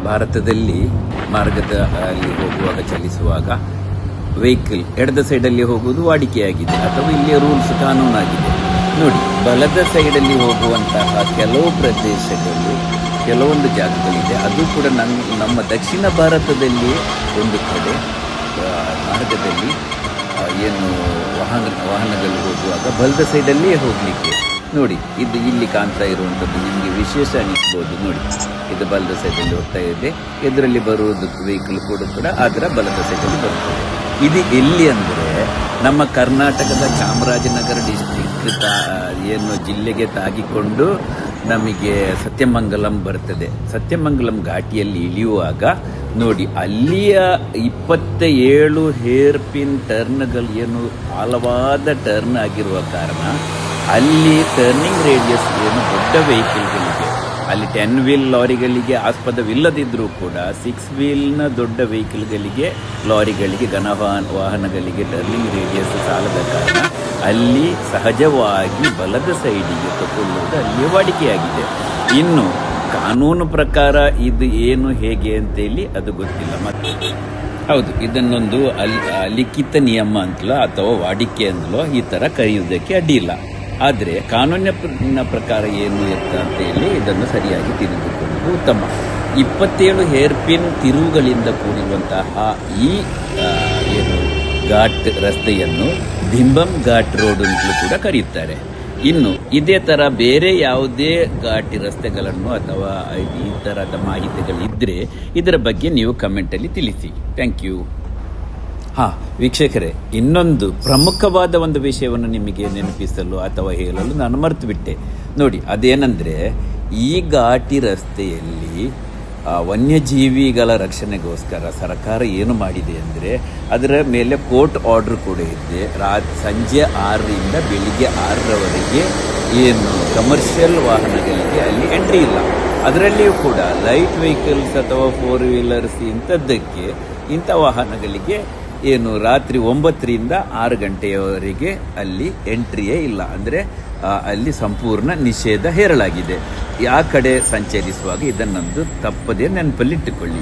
ಭಾರತದಲ್ಲಿ ಮಾರ್ಗದಲ್ಲಿ ಹೋಗುವಾಗ ಚಲಿಸುವಾಗ ವೆಹಿಕಲ್ ಎಡದ ಸೈಡಲ್ಲಿ ಹೋಗುವುದು ವಾಡಿಕೆಯಾಗಿದೆ ಅಥವಾ ಇಲ್ಲಿಯ ರೂಲ್ಸ್ ಕಾನೂನಾಗಿದೆ. ನೋಡಿ, ಬಲದ ಸೈಡಲ್ಲಿ ಹೋಗುವಂತಹ ಕೆಲವು ಪ್ರದೇಶಗಳು ಕೆಲವೊಂದು ಜಾಗಗಳಿದೆ. ಅದು ಕೂಡ ನಮ್ಮ ದಕ್ಷಿಣ ಭಾರತದಲ್ಲಿ ಒಂದು ಕಡೆ ಮಾರ್ಗದಲ್ಲಿ ಏನು ವಾಹನಗಳು ಹೋಗುವಾಗ ಬಲದ ಸೈಡಲ್ಲಿಯೇ ಹೋಗಲಿಕ್ಕೆ ನೋಡಿ, ಇದು ಇಲ್ಲಿ ಕಾಣ್ತಾ ಇರುವಂಥದ್ದು ನಿಮಗೆ ವಿಶೇಷ ಅನಿಸ್ಬೋದು. ನೋಡಿ, ಇದು ಬಲದ ಸೈಡಲ್ಲಿ ಹೋಗ್ತಾ ಇದೆ. ಇದರಲ್ಲಿ ಬರುವುದು ವೆಹಿಕಲ್ ಕೂಡ ಅದರ ಬಲದ ಸೈಡಲ್ಲಿ ಬರುತ್ತದೆ. ಇದು ಎಲ್ಲಿ ಅಂದರೆ ನಮ್ಮ ಕರ್ನಾಟಕದ ಚಾಮರಾಜನಗರ ಡಿಸ್ಟ್ರಿಕ್ಟ್ ಏನು ಜಿಲ್ಲೆಗೆ ತಾಗಿಕೊಂಡು ನಮಗೆ ಸತ್ಯಮಂಗಲಂ ಬರ್ತದೆ. ಸತ್ಯಮಂಗಲಂ ಘಾಟಿಯಲ್ಲಿ ಇಳಿಯುವಾಗ ನೋಡಿ, ಅಲ್ಲಿಯ 27 ಹೇರ್ ಪಿನ್ ಟರ್ನ್ಗಳು ಏನು ಆಳವಾದ ಟರ್ನ್ ಆಗಿರುವ ಕಾರಣ ಅಲ್ಲಿ ಟರ್ನಿಂಗ್ ರೇಡಿಯಸ್ ಏನು ದೊಡ್ಡ ವೆಹಿಕಲ್ಗಳಿಗೆ, ಅಲ್ಲಿ 10 ವೀಲ್ ಲಾರಿಗಳಿಗೆ ಆಸ್ಪದವಿಲ್ಲದಿದ್ದರೂ ಕೂಡ 6 ವೀಲ್ನ ದೊಡ್ಡ ವೆಹಿಕಲ್ಗಳಿಗೆ, ಲಾರಿಗಳಿಗೆ, ವಾಹನಗಳಿಗೆ ಟರ್ನಿಂಗ್ ರೇಡಿಯಸ್ ಸಾಲದ ಕಾರಣ ಅಲ್ಲಿ ಸಹಜವಾಗಿ ಬಲದ ಸೈಡಿಗೆ ತಗೊಳ್ಳುವುದು ಅಲ್ಲಿ ವಾಡಿಕೆಯಾಗಿದೆ. ಇನ್ನು ಕಾನೂನು ಪ್ರಕಾರ ಇದು ಏನು ಹೇಗೆ ಅಂತೇಳಿ ಅದು ಗೊತ್ತಿಲ್ಲ. ಮತ್ತೆ ಹೌದು, ಇದನ್ನೊಂದು ಲಿಖಿತ ನಿಯಮ ಅಂತಲೋ ಅಥವಾ ವಾಡಿಕೆ ಅಂತಲೋ ಈ ಥರ ಕರೆಯುವುದಕ್ಕೆ ಅಡ್ಡಿಯಿಲ್ಲ. ಆದರೆ ಕಾನೂನಿನ ಪ್ರಕಾರ ಏನು ಅಂತ ಹೇಳಿ ಇದನ್ನು ಸರಿಯಾಗಿ ತಿಳಿದುಕೊಳ್ಳುವುದು ಉತ್ತಮ. 27 ಹೇರ್ ಪಿನ್ ತಿರುವುಗಳಿಂದ ಕೂಡಿರುವಂತಹ ಈ ಏನು ಘಾಟ್ ರಸ್ತೆಯನ್ನು ದಿಂಬಂ ಘಾಟ್ ರೋಡ್ ಅಂತಲೂ ಕೂಡ ಕರೆಯುತ್ತಾರೆ. ಇನ್ನು ಇದೇ ಥರ ಬೇರೆ ಯಾವುದೇ ಘಾಟಿ ರಸ್ತೆಗಳನ್ನು ಅಥವಾ ಈ ಥರದ ಮಾಹಿತಿಗಳಿದ್ದರೆ ಇದರ ಬಗ್ಗೆ ನೀವು ಕಮೆಂಟಲ್ಲಿ ತಿಳಿಸಿ. Thank you. ವೀಕ್ಷಕರೇ, ಇನ್ನೊಂದು ಪ್ರಮುಖವಾದ ಒಂದು ವಿಷಯವನ್ನು ನಿಮಗೆ ನೆನಪಿಸಲು ಅಥವಾ ಹೇಳಲು ನಾನು ಮರೆತು ಬಿಟ್ಟೆ. ನೋಡಿ, ಅದೇನೆಂದರೆ ಈ ಘಾಟಿ ರಸ್ತೆಯಲ್ಲಿ ವನ್ಯಜೀವಿಗಳ ರಕ್ಷಣೆಗೋಸ್ಕರ ಸರ್ಕಾರ ಏನು ಮಾಡಿದೆ ಅಂದರೆ ಅದರ ಮೇಲೆ ಕೋರ್ಟ್ ಆರ್ಡರ್ ಕೂಡ ಇದೆ. ಸಂಜೆ 6ರಿಂದ ಬೆಳಿಗ್ಗೆ 6ರವರೆಗೆ ಏನು ಕಮರ್ಷಿಯಲ್ ವಾಹನಗಳಿಗೆ ಅಲ್ಲಿ ಎಂಟ್ರಿ ಇಲ್ಲ. ಅದರಲ್ಲಿಯೂ ಕೂಡ ಲೈಟ್ ವೆಹಿಕಲ್ಸ್ ಅಥವಾ 4 ವೀಲರ್ಸ್ ಇಂಥ ವಾಹನಗಳಿಗೆ ಏನು ರಾತ್ರಿ 9ರಿಂದ 6 ಗಂಟೆಯವರೆಗೆ ಅಲ್ಲಿ ಎಂಟ್ರಿಯೇ ಇಲ್ಲ. ಅಂದರೆ ಅಲ್ಲಿ ಸಂಪೂರ್ಣ ನಿಷೇಧ ಹೇರಲಾಗಿದೆ. ಆ ಕಡೆ ಸಂಚರಿಸುವಾಗ ಇದನ್ನೊಂದು ತಪ್ಪದೇ ನೆನಪಲ್ಲಿಟ್ಟುಕೊಳ್ಳಿ.